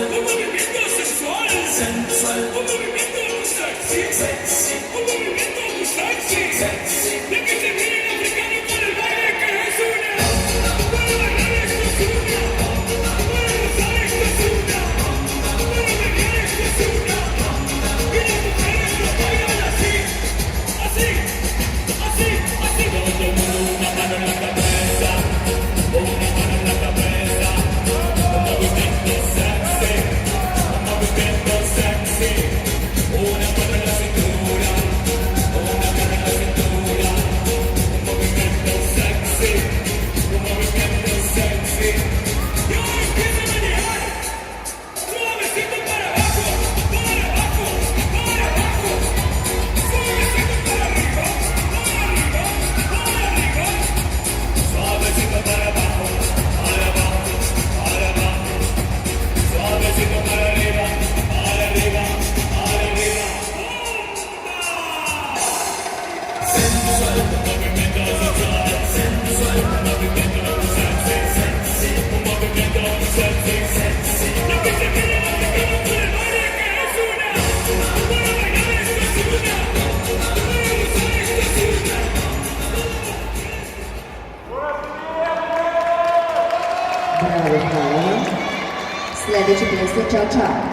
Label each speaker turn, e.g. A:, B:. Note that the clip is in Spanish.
A: un movimiento sexual, sensual, un movimiento sexy, sexy, un movimiento sexy, sexy, de que se viene el africano con el baile que es una, para bailar esto es una, para gozar esto es una, para bailar esto es una, y las mujeres lo bailan así, así, así, así, todo el mundo una mano en la cabeza, una mano en la cabeza, un movimiento sexy, un movimiento sexy, una mano en la cintura, una mano en la cintura, un movimiento sexy, un movimiento sexy. Y ahora empieza a manejar, suavecito para abajo, para abajo, para abajo, suavecito para arriba, para arriba, para arriba, suavecito para abajo, para abajo, para abajo, suavecito para arriba, para arriba, para arriba. Sensual, movimiento sexual, sensual, movimiento sexy, sexy, un movimiento sexy, sexy. Lo que se quiere africano con el baile que es una, para bailar esto es una, para gozar esto es una.
B: Браво, Слава. Следващи песня Чао Чао.